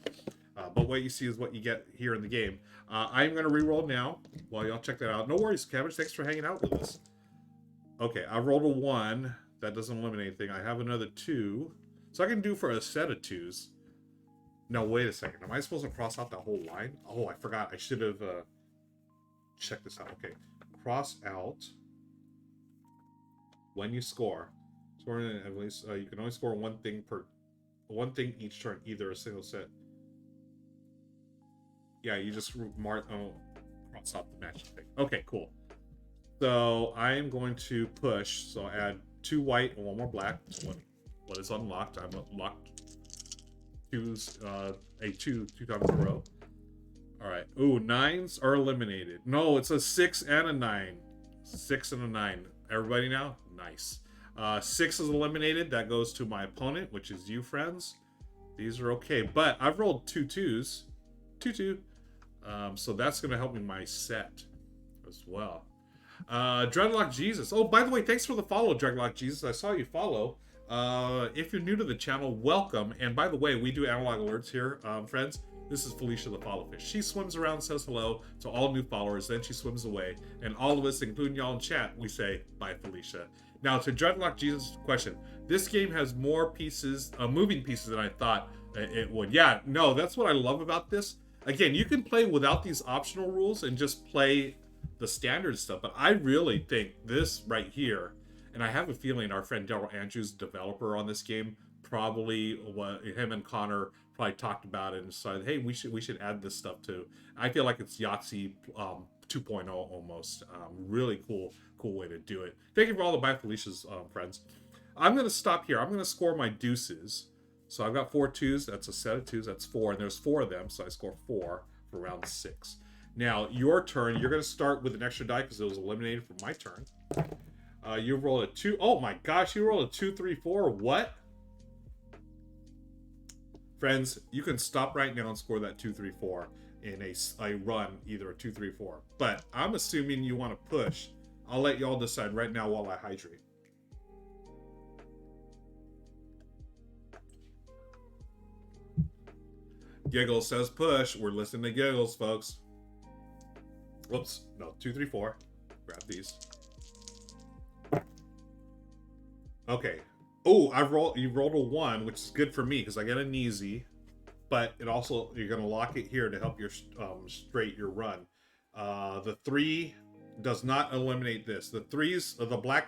But what you see is what you get here in the game. I'm going to re-roll now while y'all check that out. No worries, Cabbage. Thanks for hanging out with us. Okay, I rolled a 1. That doesn't eliminate anything. I have another 2. So I can do for a set of 2s. No, wait a second. Am I supposed to cross out that whole line? Oh, I forgot. I should have checked this out. Okay. Cross out when you score. Scoring at least you can only score one thing each turn, either a single set. Yeah, you just mark cross out the match thing. Okay, cool. So I am going to push. So I add 2 white and 1 more black. What is unlocked? I'm unlocked. A 2 times in a row. All right. Ooh, 9s are eliminated. No, it's a 6 and a 9. 6 and a 9. Everybody now? Nice. 6 is eliminated. That goes to my opponent, which is you, friends. These are okay, but I've rolled 2 2s. 2 2. So that's going to help me my set as well. Dreadlock Jesus. Oh, by the way, thanks for the follow, Dreadlock Jesus. I saw you follow. If you're new to the channel, welcome. And by the way, we do analog alerts here, friends. This is Felicia the Followfish. She swims around, says hello to all new followers, then she swims away. And all of us, including y'all in chat, we say, bye, Felicia. Now, to Dreadlock Jesus' question, this game has more pieces, moving pieces than I thought it would. Yeah, no, that's what I love about this. Again, you can play without these optional rules and just play the standard stuff. But I really think this right here, and I have a feeling our friend Daryl Andrews, developer on this game, probably him and Connor probably talked about it and decided, hey, we should add this stuff too. I feel like it's Yahtzee 2.0 almost. Really cool way to do it. Thank you for all the bye Felicia's, friends. I'm going to stop here. I'm going to score my deuces. So I've got 4 2s. That's a set of 2s. That's 4. And there's 4 of them. So I score 4 for round 6. Now, your turn. You're going to start with an extra die because it was eliminated from my turn. You rolled a 2. Oh my gosh, you rolled a 2, 3, 4. What? Friends, you can stop right now and score that 2, 3, 4. in a run, either a 2, 3, 4. But I'm assuming you want to push. I'll let y'all decide right now while I hydrate. Giggles says push. We're listening to Giggles, folks. Whoops. No, 2, 3, 4. Grab these. Okay. Oh, you rolled a 1, which is good for me because I get an easy. But it also, you're going to lock it here to help your straight your run. The 3 does not eliminate this. The 3s, the black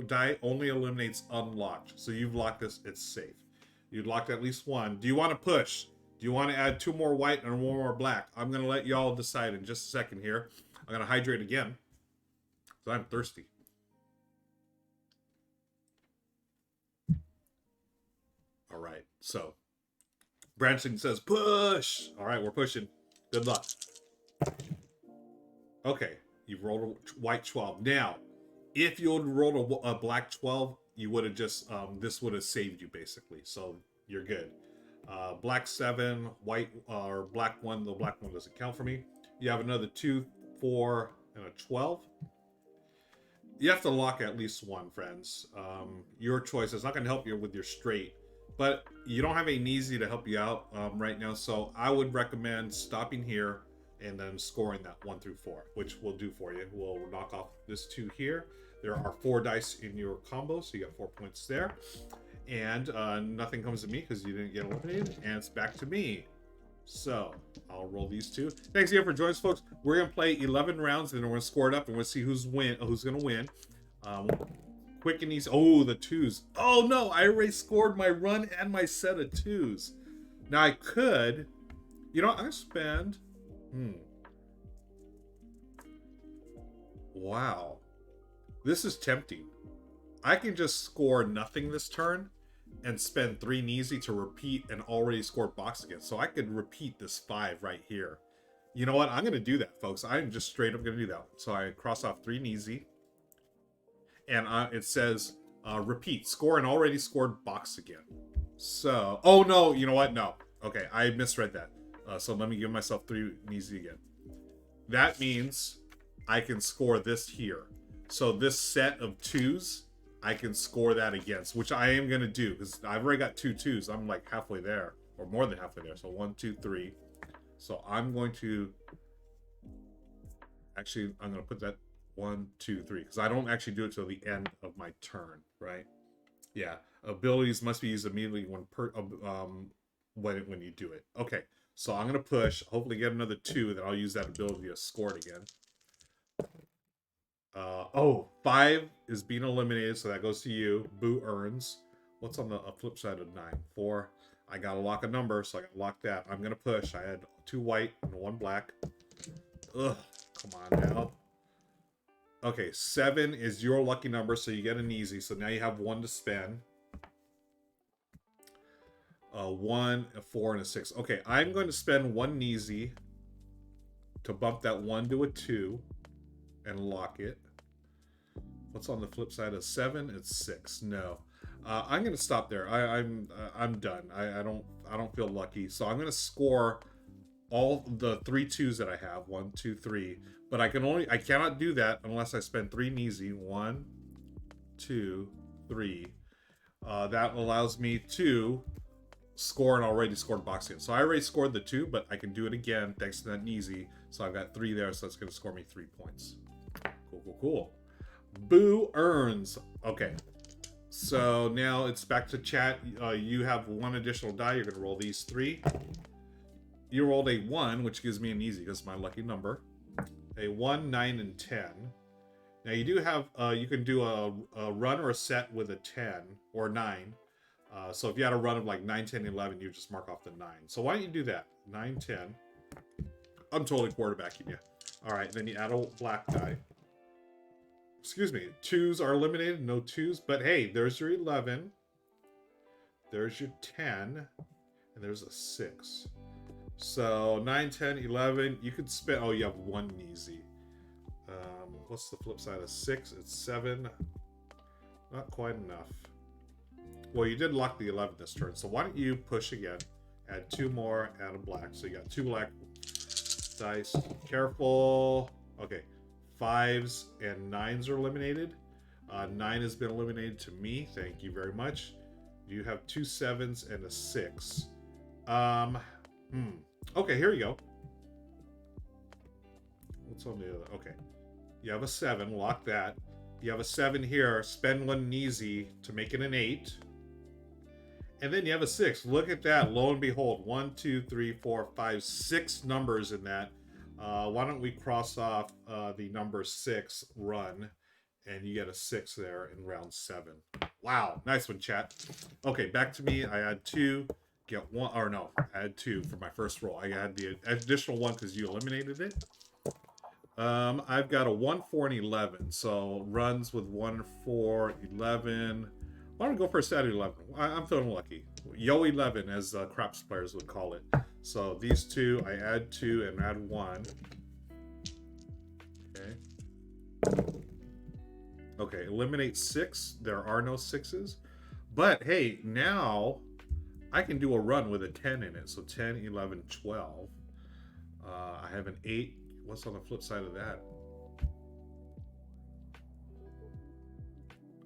die only eliminates unlocked. So you've locked this, it's safe. You've locked at least 1. Do you want to push? Do you want to add 2 more white and 1 more black? I'm going to let y'all decide in just a second here. I'm going to hydrate again because I'm thirsty. All right, so Branson says push. All right, we're pushing. Good luck. Okay, you've rolled a white 12. Now, if you had rolled a black 12, you would have just, this would have saved you basically. So you're good. Black 7, white, or black 1. The black 1 doesn't count for me. You have another 2, 4, and a 12. You have to lock at least 1, friends. Your choice. It's not going to help you with your straight. But you don't have a Naasii to help you out right now, so I would recommend stopping here and then scoring that 1 through 4, which we'll do for you. We'll knock off this 2 here. There are 4 dice in your combo, so you got 4 points there. And nothing comes to me because you didn't get eliminated, and it's back to me. So I'll roll these 2. Thanks again for joining us, folks. We're gonna play 11 rounds, and then we're gonna score it up, and we'll see who's gonna win. Quick and easy. Oh, the 2s. Oh no, I already scored my run and my set of 2s. Now I could, you know, I spend. Wow, this is tempting. I can just score nothing this turn and spend 3 Naasii to repeat an already scored box again. So I could repeat this 5 right here. You know what? I'm going to do that, folks. I'm just straight up going to do that. So I cross off 3 Naasii. And it says, repeat. Score an already scored box again. So, oh no, you know what? No. Okay, I misread that. So let me give myself 3 Naasii again. That means I can score this here. So this set of 2s, I can score that against, which I am going to do because I've already got 2 2s. I'm like halfway there, or more than halfway there. So 1, 2, 3. So I'm going to, actually, I'm going to put that 1, 2, 3 because I don't actually do it till the end of my turn, right? Yeah, abilities must be used immediately when you do it. Okay, so I'm going to push, hopefully get another 2, then I'll use that ability to score it again. 5 is being eliminated, so that goes to you. Boo earns. What's on the flip side of 9? 4. I gotta lock a number, so I gotta lock that. I'm gonna push. I had 2 white and 1 black. Ugh, come on now. Okay, 7 is your lucky number, so you get an easy. So now you have 1 to spend. 1, a 4, and a 6. Okay, I'm going to spend 1 Naasii to bump that 1 to a 2 and lock it. What's on the flip side of 7? It's 6. No, I'm going to stop there. I'm done. I don't feel lucky. So I'm going to score all the 3 2s that I have. 1, 2, 3. But I cannot do that unless I spend 3 Naasii. 1, 2, 3. That allows me to score an already scored box again. So I already scored the 2, but I can do it again thanks to that Naasii. So I've got 3 there, so that's going to score me 3 points. Cool. Boo earns. Okay. So now it's back to chat. You have 1 additional die. You're going to roll these 3. You rolled a 1, which gives me an easy because it's my lucky number. A 1, 9, and 10. Now you do have, you can do a run or a set with a 10 or 9. So if you had a run of like 9, 10, 11, you just mark off the 9. So why don't you do that? 9, 10. I'm totally quarterbacking you. All right, then you add a black die. Excuse me, 2s are eliminated, no 2s. But hey, there's your 11. There's your 10. And there's a 6. So 9, 10, 11. You could spend, oh, you have 1 Naasii. What's the flip side of 6? It's 7. Not quite enough. Well, you did lock the 11 this turn. So why don't you push again? Add 2 more, add a black. So you got 2 black, dice. Careful. Okay. 5s and 9s are eliminated. 9 has been eliminated to me. Thank you very much. You have 2 7s and a 6. Okay, here we go. What's on the other? Okay. You have a 7. Lock that. You have a 7 here. Spend 1 Naasii to make it an 8. And then you have a 6. Look at that. Lo and behold. 1, 2, 3, 4, 5, 6 numbers in that. Why don't we cross off the number 6 run, and you get a 6 there in round 7. Wow, nice one, chat. Okay, back to me. I had 2, get 1, or no, I had 2 for my first roll. I had the additional 1 because you eliminated it. I've got a 1, 4, and 11, so runs with 1, 4, 11. Why don't we go for a Saturday 11? I'm feeling lucky. Yo 11, as craps players would call it. So these 2, I add 2 and add 1. Okay. Okay, eliminate 6. There are no 6s. But hey, now I can do a run with a 10 in it. So 10, 11, 12. I have an 8. What's on the flip side of that?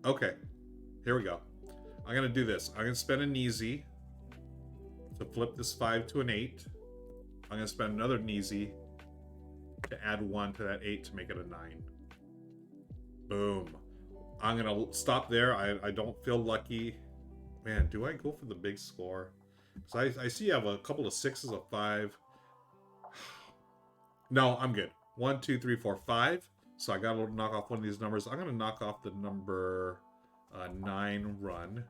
Okay, here we go. I'm going to do this. I'm going to spend a Naasii to flip this 5 to an 8. I'm going to spend another Naasii to add 1 to that 8 to make it a 9. Boom. I'm going to stop there. I don't feel lucky. Man, do I go for the big score? So I see you have a couple of 6s, a 5. No, I'm good. 1, 2, 3, 4, 5. So I got to knock off one of these numbers. I'm going to knock off the number 9 run.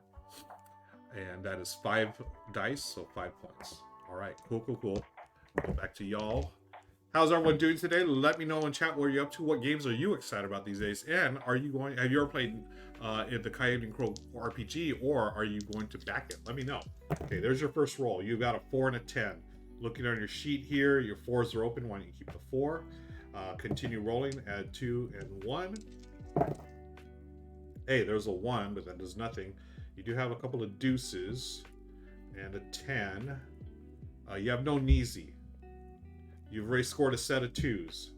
And that is 5 dice, so 5 points. All right, cool. Go back to y'all. How's everyone doing today? Let me know in chat what you're up to. What games are you excited about these days? And have you ever played in the Coyote and Crow RPG, or are you going to back it? Let me know. Okay, there's your first roll. You got a 4 and a 10. Looking on your sheet here, your 4s are open. Why don't you keep the 4? Continue rolling. Add 2 and 1. Hey, there's a 1, but that does nothing. You do have a couple of deuces and a 10. You have no Naasii. You've already scored a set of 2s.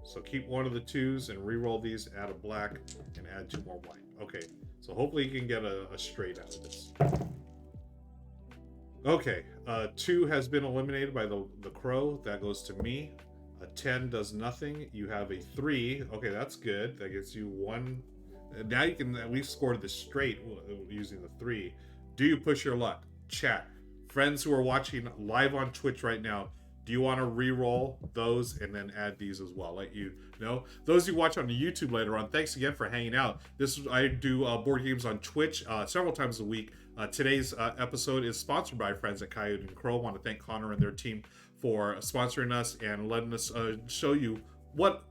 So keep one of the 2s and re-roll these, add a black, and add 2 more white. Okay, so hopefully you can get a straight out of this. Okay, 2 has been eliminated by the crow. That goes to me. A 10 does nothing. You have a 3. Okay, that's good. That gets you 1. Now you can at least score the straight using the 3. Do you push your luck? Chat. Friends who are watching live on Twitch right now, do you want to re-roll those and then add these as well? Let you know. Those who watch on the YouTube later on, thanks again for hanging out. I do board games on Twitch several times a week. Today's episode is sponsored by friends at Coyote and Crow. I want to thank Connor and their team for sponsoring us and letting us show you what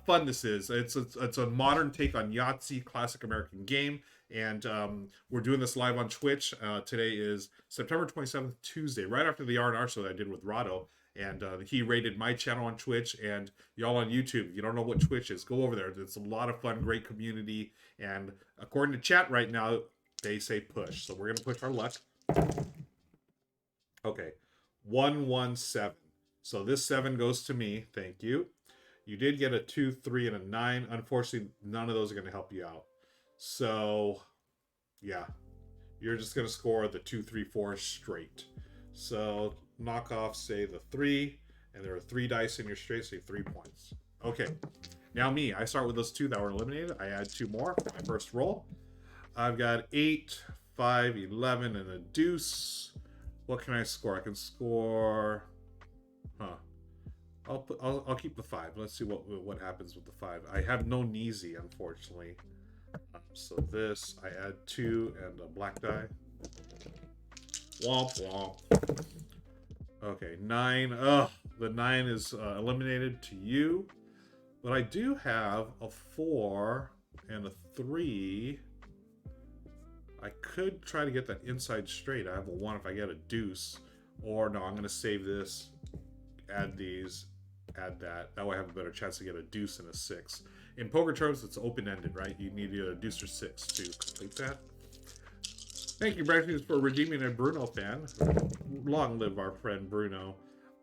fun this is. It's a modern take on Yahtzee, classic American game, and we're doing this live on Twitch. Today is September 27th, Tuesday, right after the R&R show that I did with Rahdo, and he rated my channel on Twitch, and y'all on YouTube. If you don't know what Twitch is, go over there. It's a lot of fun, great community, and according to chat right now, they say push, so we're gonna push our luck. Okay, 1, 1, 7. So this 7 goes to me. Thank you. You did get a 2, 3, and a 9. Unfortunately, none of those are going to help you out. So, yeah. You're just going to score the 2, 3, 4 straight. So, knock off, say, the 3. And there are 3 dice in your straight, so you have 3 points. Okay. Now me. I start with those 2 that were eliminated. I add 2 more for my first roll. I've got 8, 5, 11, and a deuce. What can I score? I can score... I'll keep the 5. Let's see what happens with the 5. I have no Naasii, unfortunately. So this, I add 2 and a black die. Womp womp. Okay, 9. Ugh, the 9 is eliminated to you. But I do have a 4 and a 3. I could try to get that inside straight. I have a 1 if I get a deuce. Or no, I'm going to save this. Add these. Add that. That way I have a better chance to get a deuce and a 6. In poker terms, it's open-ended, right? You need either a deuce or 6 to complete that. Thank you, Brandon, for redeeming a Bruno fan. Long live our friend Bruno.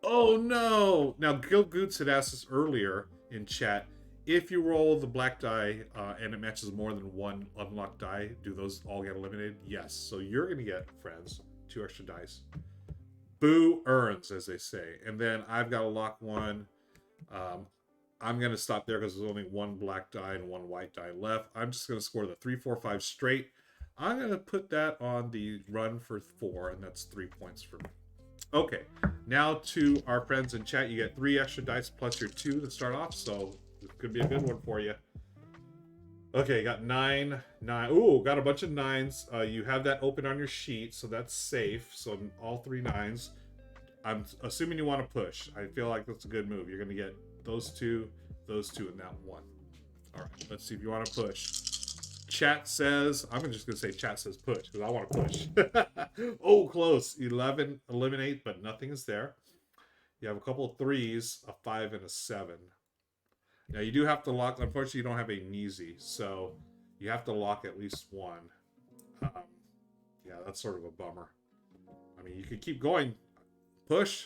Oh no! Now, Gil Goots had asked us earlier in chat, if you roll the black die and it matches more than one unlocked die, do those all get eliminated? Yes. So you're going to get, friends, 2 extra dice. Boo earns, as they say. And then I've got to lock one. I'm going to stop there because there's only 1 black die and 1 white die left. I'm just going to score the 3, 4, 5 straight. I'm going to put that on the run for 4, and that's 3 points for me. Okay, now to our friends in chat. You get 3 extra dice plus your 2 to start off, so this could be a good one for you. Okay, got 9, 9. Ooh, got a bunch of 9s. You have that open on your sheet, so that's safe. So all 3 9s. I'm assuming you want to push. I feel like that's a good move. You're going to get those 2, and that 1. All right, let's see if you want to push. Chat says, I'm just going to say chat says push, because I want to push. Oh, close. 11 eliminate, but nothing is there. You have a couple of 3s, a 5, and a 7. Now, you do have to lock. Unfortunately, you don't have a Naasii, so you have to lock at least 1. Yeah, that's sort of a bummer. I mean, you could keep going. Push.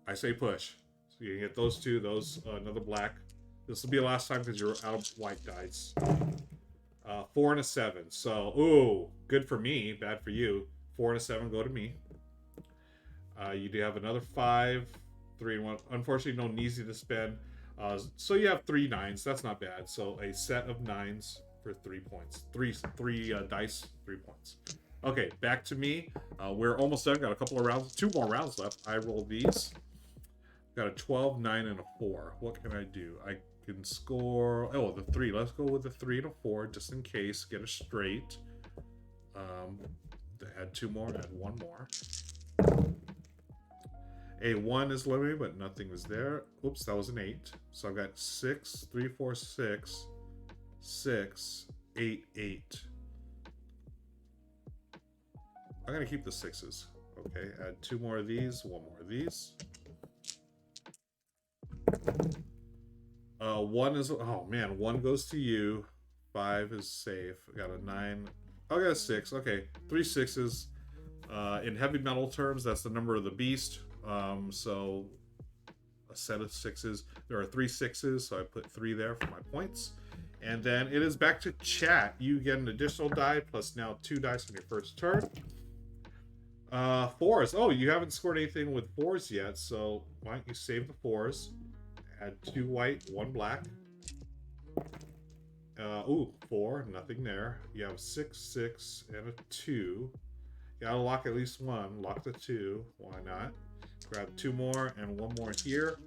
I say push. So you can get those 2, another black. This will be the last time because you're out of white dice. 4 and a 7. So, ooh, good for me, bad for you. 4 and a 7 go to me. You do have another 5, 3 and 1. Unfortunately, no Naasii to spend. So you have 3 9s. That's not bad. So a set of 9s for 3 points. Three dice, 3 points. Okay, back to me. We're almost done. Got a couple of rounds. 2 more rounds left. I roll these. Got a 12, 9, and a 4. What can I do? I can score. Oh, the 3. Let's go with the 3 and a 4, just in case. Get a straight. Add 2 more. Add 1 more. A 1 is limited, but nothing is there. Oops, that was an 8. So I've got 6, 3, 4, 6, 6, 8, 8. I'm gonna keep the 6s. Okay, add 2 more of these, 1 more of these. 1 is, oh man, 1 goes to you. 5 is safe. I got a 9. I got a 6. Okay, 3 6s. In heavy metal terms, that's the number of the beast. So a set of 6s. There are 3 6s, so I put 3 there for my points. And then it is back to chat. You get an additional die plus now 2 dice on your first turn. 4s. Oh, you haven't scored anything with 4s yet, so why don't you save the 4s? Add 2 white, 1 black. Ooh, 4, nothing there. You have 6, 6, and a 2. You gotta lock at least 1. Lock the 2. Why not? Grab 2 more and 1 more here.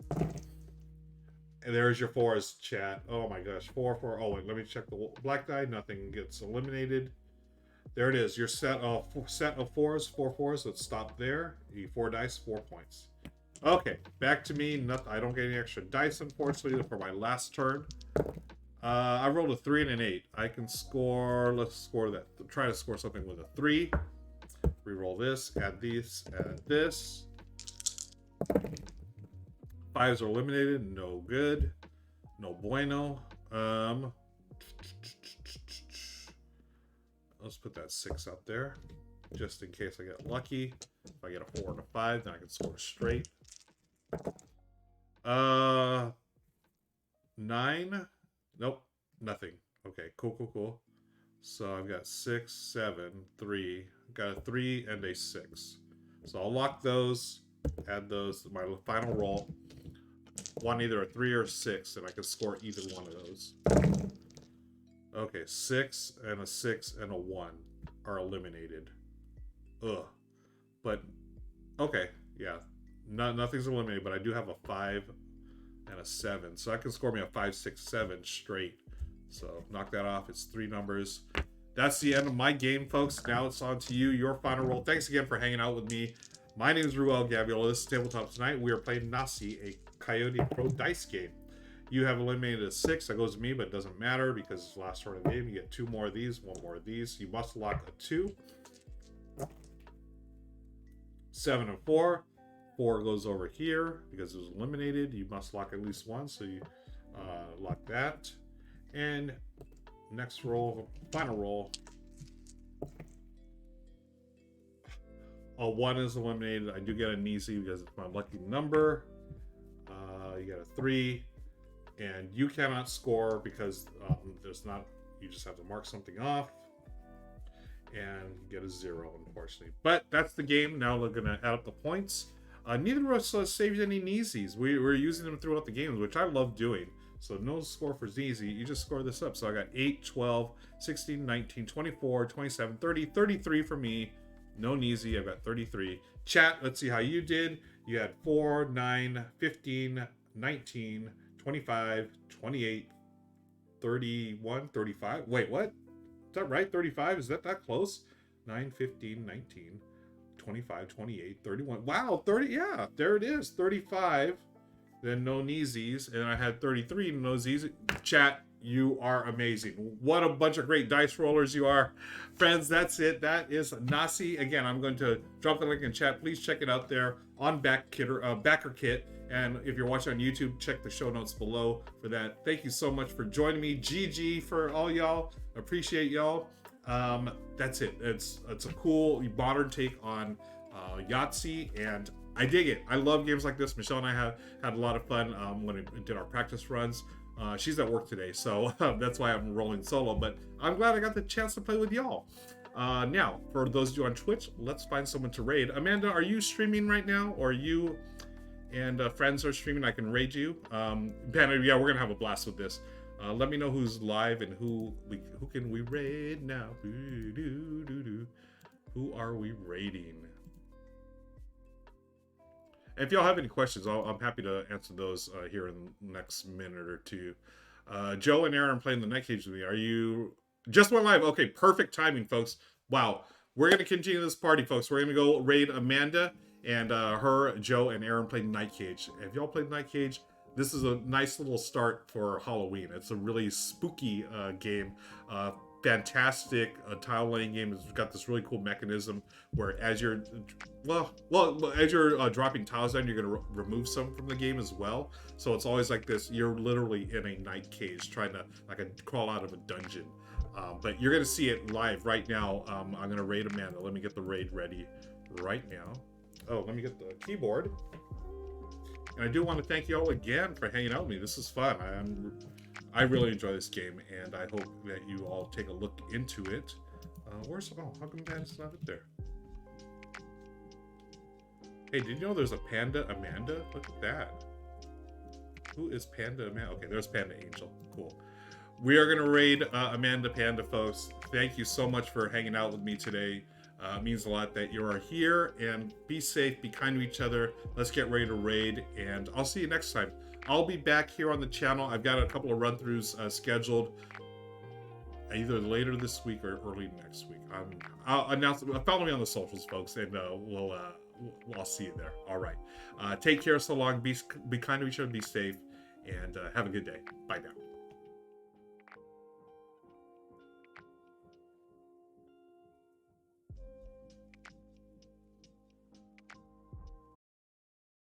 And there's your 4s, chat. Oh my gosh, 4, 4. Oh, wait, let me check the black die. Nothing gets eliminated. There it is. Your set of 4s, 4 4s. Let's stop there. You 4 dice, 4 points. Okay, back to me. I don't get any extra dice, unfortunately, for my last turn. I rolled a 3 and an 8. I can score. Let's score that. Try to score something with a 3. Reroll this. Add these. Add this. 5s are eliminated. No good. No bueno. Let's put that 6 up there, just in case I get lucky. If I get a 4 and a 5, then I can score straight. 9. Nope, nothing. Okay, cool. So I've got 6, 7, 3. Got a 3 and a 6. So I'll lock those, add those to my final roll. Want either a 3 or a 6, and I can score either one of those. Okay, 6 and a 6 and a 1 are eliminated. Ugh. But, okay, yeah. Nothing's eliminated, but I do have a 5 and a 7. So I can score me a 5, 6, 7 straight. So knock that off. It's 3 numbers. That's the end of my game, folks. Now it's on to you, your final roll. Thanks again for hanging out with me. My name is Ruel Gaviola. This is Tabletop. Tonight we are playing Naasii, a Coyote Pro dice game. You have eliminated a 6. That goes to me, but it doesn't matter because it's the last turn of the game. You get 2 more of these, 1 more of these. You must lock a 2. 7 and 4. 4 goes over here because it was eliminated. You must lock at least 1, so you lock that. And next roll, final roll. A 1 is eliminated. I do get a Naasii because it's my lucky number. You get a 3. And you cannot score because there's not, you just have to mark something off. And get a 0, unfortunately. But that's the game. Now we're going to add up the points. Neither of us saved any Naasiis. We're using them throughout the games, which I love doing. So no score for Naasii. You just score this up. So I got 8, 12, 16, 19, 24, 27, 30, 33 for me. No Naasii. I got 33. Chat, let's see how you did. You had 4, 9, 15, 19, 25, 28, 31, 35. Wait, what? Is that right? 35? Is that close? 9, 15, 19, 25, 28, 31. Wow, 30. Yeah, there it is. 35. Then no Naasiis. And I had 33 no Naasiis. Chat, you are amazing. What a bunch of great dice rollers you are. Friends, that's it. That is Naasii. Again, I'm going to drop the link in chat. Please check it out there on Backer Kit. And if you're watching on YouTube, check the show notes below for that. Thank you so much for joining me. GG for all y'all. Appreciate y'all. That's it. It's a cool modern take on Yahtzee, and I dig it. I love games like this. Michelle and I had a lot of fun when we did our practice runs. She's at work today, so that's why I'm rolling solo, but I'm glad I got the chance to play with y'all. Now, for those of you on Twitch, let's find someone to raid. Amanda, are you streaming right now? Or you and friends are streaming? I can raid you. Banner, yeah, we're gonna have a blast with this. Let me know who's live and who can we raid now. Who are we raiding? If y'all have any questions, I'm happy to answer those here in the next minute or two. Joe and Aaron are playing the Night Cage with me. Are you just went live? Okay, perfect timing, folks. Wow, we're gonna continue this party, folks. We're gonna go raid Amanda and Joe and Aaron playing Night Cage. If y'all played Night Cage, this is a nice little start for Halloween. It's a really spooky game. Fantastic tile laying game. It's got this really cool mechanism where as you're as you're dropping tiles down, you're going to remove some from the game as well. So it's always like this. You're literally in a night cage trying to crawl out of a dungeon. But you're going to see it live right now. I'm going to raid Amanda. Let me get the raid ready right now. Oh, let me get the keyboard. And I do want to thank you all again for hanging out with me. This is fun. I really enjoy this game, and I hope that you all take a look into it. How come Amanda's not up there? Hey, did you know there's a Panda Amanda? Look at that. Who is Panda Amanda? Okay, there's Panda Angel. Cool. We are going to raid Amanda Panda, folks. Thank you so much for hanging out with me today. It means a lot that you are here, and be safe, be kind to each other. Let's get ready to raid, and I'll see you next time. I'll be back here on the channel. I've got a couple of run-throughs scheduled either later this week or early next week. I'll announce it. Follow me on the socials, folks, and I'll see you there. All right. Take care so long. Be kind to each other. Be safe, and have a good day. Bye now.